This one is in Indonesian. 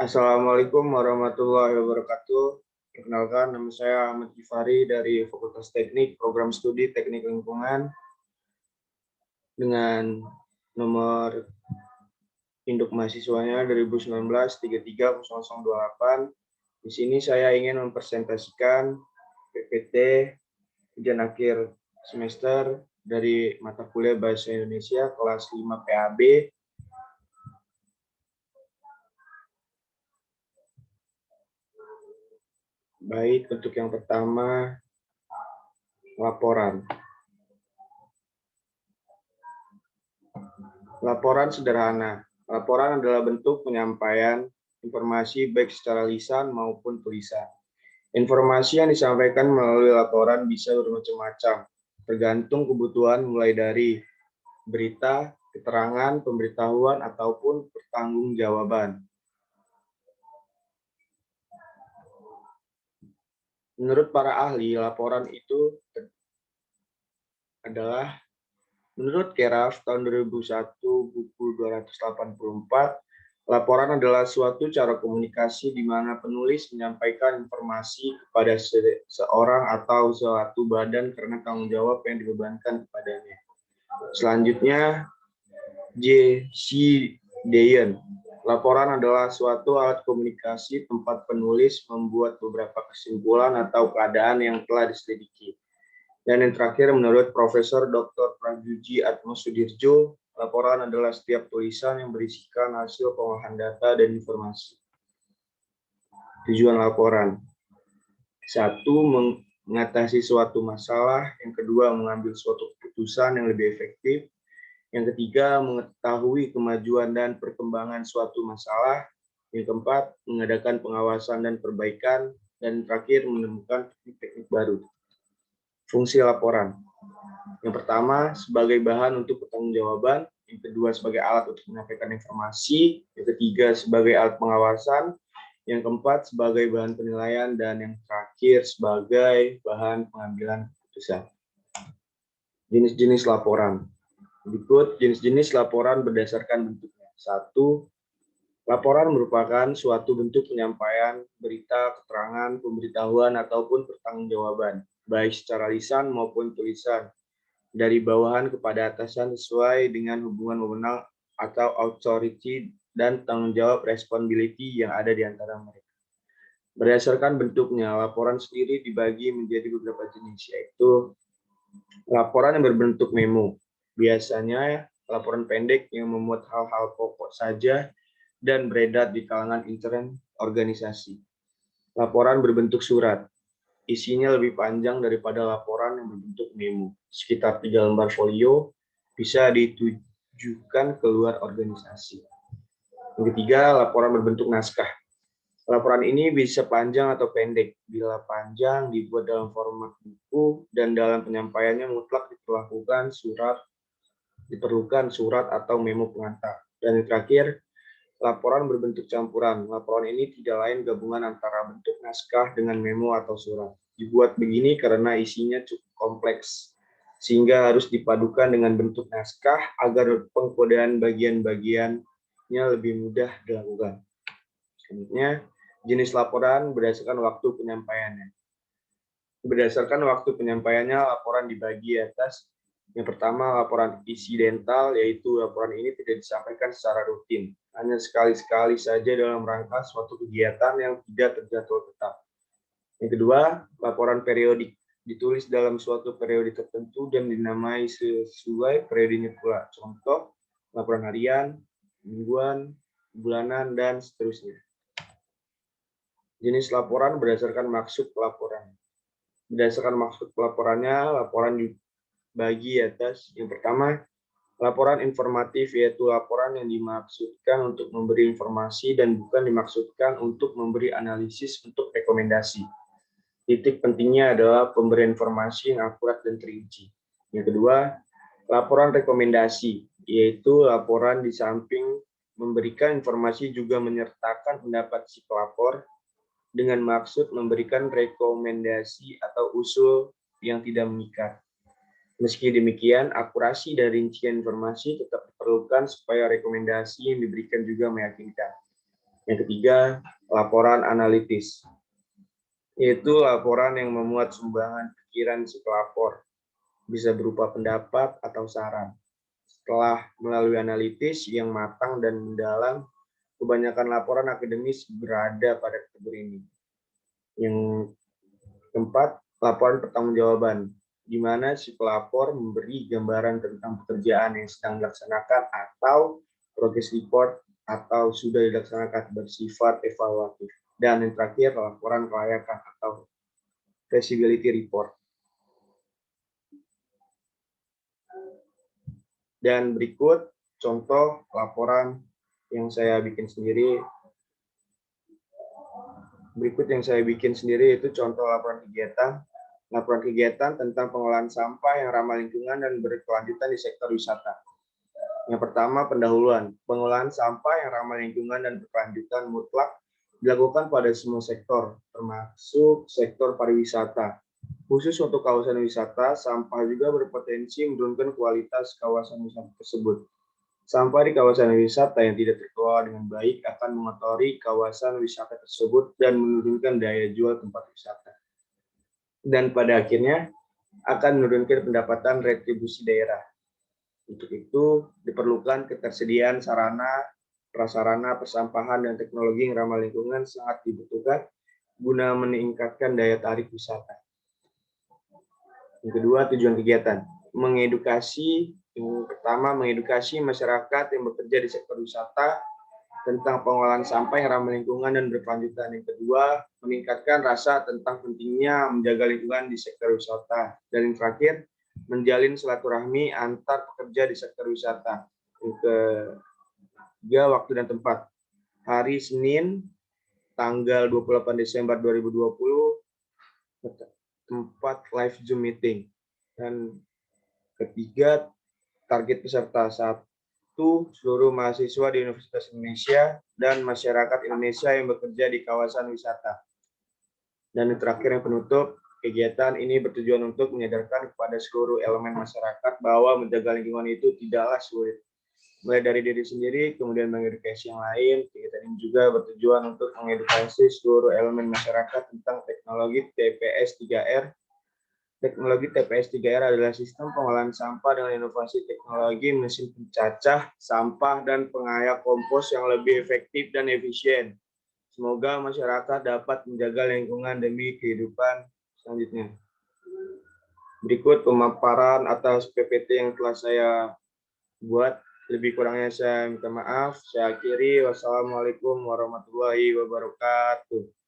Assalamualaikum warahmatullahi wabarakatuh. Perkenalkan, nama saya Ahmad Gifari dari Fakultas Teknik, Program Studi Teknik Lingkungan, dengan nomor induk mahasiswanya 2019-330028. Di sini saya ingin mempresentasikan PPT ujian akhir semester dari mata kuliah Bahasa Indonesia kelas 5 PAB. Baik, untuk yang pertama, laporan. Laporan sederhana. Laporan adalah bentuk penyampaian informasi baik secara lisan maupun tulisan. Informasi yang disampaikan melalui laporan bisa bermacam-macam, tergantung kebutuhan mulai dari berita, keterangan, pemberitahuan, ataupun pertanggungjawaban. Menurut para ahli, laporan itu adalah menurut Keraf tahun 2001 buku 284, laporan adalah suatu cara komunikasi di mana penulis menyampaikan informasi kepada seorang atau suatu badan karena tanggung jawab yang dibebankan kepadanya. Selanjutnya, J.C. Dayen. Laporan adalah suatu alat komunikasi tempat penulis membuat beberapa kesimpulan atau keadaan yang telah diselidiki. Dan yang terakhir, menurut Profesor Dr. Prajuji Atmosudirjo, laporan adalah setiap tulisan yang berisikan hasil pengolahan data dan informasi. Tujuan laporan: 1. Mengatasi suatu masalah. Yang kedua, mengambil suatu keputusan yang lebih efektif. Yang ketiga, mengetahui kemajuan dan perkembangan suatu masalah. Yang keempat, mengadakan pengawasan dan perbaikan. Dan terakhir, menemukan teknik-teknik baru. Fungsi laporan: yang pertama, sebagai bahan untuk pertanggungjawaban. Yang kedua, sebagai alat untuk menyampaikan informasi. Yang ketiga, sebagai alat pengawasan. Yang keempat, sebagai bahan penilaian. Dan yang terakhir, sebagai bahan pengambilan keputusan. Jenis-jenis laporan. Berikut jenis-jenis laporan berdasarkan bentuknya. 1. Laporan merupakan suatu bentuk penyampaian berita, keterangan, pemberitahuan, ataupun pertanggungjawaban, baik secara lisan maupun tulisan, dari bawahan kepada atasan sesuai dengan hubungan wewenang atau authority dan tanggung jawab responsibility yang ada di antara mereka. Berdasarkan bentuknya, laporan sendiri dibagi menjadi beberapa jenis, yaitu laporan yang berbentuk memo. Biasanya laporan pendek yang memuat hal-hal pokok saja dan beredar di kalangan intern organisasi. Laporan berbentuk surat. Isinya lebih panjang daripada laporan yang berbentuk memo. Sekitar 3 lembar folio, bisa ditujukan ke luar organisasi. Yang ketiga, laporan berbentuk naskah. Laporan ini bisa panjang atau pendek. Bila panjang, dibuat dalam format buku, dan dalam penyampaiannya mutlak diperlukan surat atau memo pengantar. Dan yang terakhir, laporan berbentuk campuran. Laporan ini tidak lain gabungan antara bentuk naskah dengan memo atau surat. Dibuat begini karena isinya cukup kompleks, sehingga harus dipadukan dengan bentuk naskah agar pengkodean bagian-bagiannya lebih mudah dilakukan. Selanjutnya, jenis laporan berdasarkan waktu penyampaiannya. Berdasarkan waktu penyampaiannya, laporan dibagi atas. Yang pertama, laporan insidental, yaitu laporan ini tidak disampaikan secara rutin, hanya sekali-sekali saja dalam rangka suatu kegiatan yang tidak terjadwal tetap. Yang kedua, laporan periodik, ditulis dalam suatu periode tertentu dan dinamai sesuai periodenya pula. Contoh, laporan harian, mingguan, bulanan, dan seterusnya. Jenis laporan berdasarkan maksud pelaporan. Berdasarkan maksud pelaporannya, laporan dibagi atas. Yang pertama, laporan informatif, yaitu laporan yang dimaksudkan untuk memberi informasi dan bukan dimaksudkan untuk memberi analisis untuk rekomendasi. Titik pentingnya adalah pemberian informasi yang akurat dan terinci. Yang kedua, laporan rekomendasi, yaitu laporan di samping memberikan informasi juga menyertakan pendapat si pelapor dengan maksud memberikan rekomendasi atau usul yang tidak mengikat. Meski demikian, akurasi dan rincian informasi tetap diperlukan supaya rekomendasi yang diberikan juga meyakinkan. Yang ketiga, laporan analitis, yaitu laporan yang memuat sumbangan pikiran si pelapor, bisa berupa pendapat atau saran. Setelah melalui analitis yang matang dan mendalam, kebanyakan laporan akademis berada pada kategori ini. Yang keempat, laporan pertanggungjawaban, di mana si pelapor memberi gambaran tentang pekerjaan yang sedang dilaksanakan atau progress report atau sudah dilaksanakan bersifat evaluatif. Dan yang terakhir, laporan kelayakan atau feasibility report. Dan berikut contoh laporan yang saya bikin sendiri. Itu contoh laporan kegiatan. Laporan kegiatan tentang pengolahan sampah yang ramah lingkungan dan berkelanjutan di sektor wisata. Yang pertama, pendahuluan. Pengolahan sampah yang ramah lingkungan dan berkelanjutan mutlak dilakukan pada semua sektor, termasuk sektor pariwisata. Khusus untuk kawasan wisata, sampah juga berpotensi menurunkan kualitas kawasan wisata tersebut. Sampah di kawasan wisata yang tidak terkelola dengan baik akan mengotori kawasan wisata tersebut dan menurunkan daya jual tempat wisata. Dan pada akhirnya akan menurunkan pendapatan retribusi daerah. Untuk itu diperlukan ketersediaan sarana, prasarana, persampahan, dan teknologi yang ramah lingkungan sangat dibutuhkan guna meningkatkan daya tarik wisata. Yang kedua, tujuan kegiatan. Mengedukasi, yang pertama, mengedukasi masyarakat yang bekerja di sektor wisata tentang pengolahan sampah yang ramah lingkungan dan berkelanjutan. Yang kedua, meningkatkan rasa tentang pentingnya menjaga lingkungan di sektor wisata. Dan yang terakhir, menjalin silaturahmi antar pekerja di sektor wisata. Yang ketiga, waktu dan tempat. Hari Senin, tanggal 28 Desember 2020, tempat live Zoom meeting. Dan ketiga, target peserta. 1. Seluruh mahasiswa di Universitas Indonesia dan masyarakat Indonesia yang bekerja di kawasan wisata. Dan yang terakhir, yang penutup, kegiatan ini bertujuan untuk menyadarkan kepada seluruh elemen masyarakat bahwa menjaga lingkungan itu tidaklah sulit. Mulai dari diri sendiri, kemudian mengedukasi yang lain. Kegiatan ini juga bertujuan untuk mengedukasi seluruh elemen masyarakat tentang teknologi TPS 3R. Teknologi TPS 3R adalah sistem pengolahan sampah dengan inovasi teknologi mesin pencacah sampah dan pengayak kompos yang lebih efektif dan efisien. Semoga masyarakat dapat menjaga lingkungan demi kehidupan selanjutnya. Berikut pemaparan atas PPT yang telah saya buat. Lebih kurangnya saya minta maaf. Saya akhiri. Wassalamualaikum warahmatullahi wabarakatuh.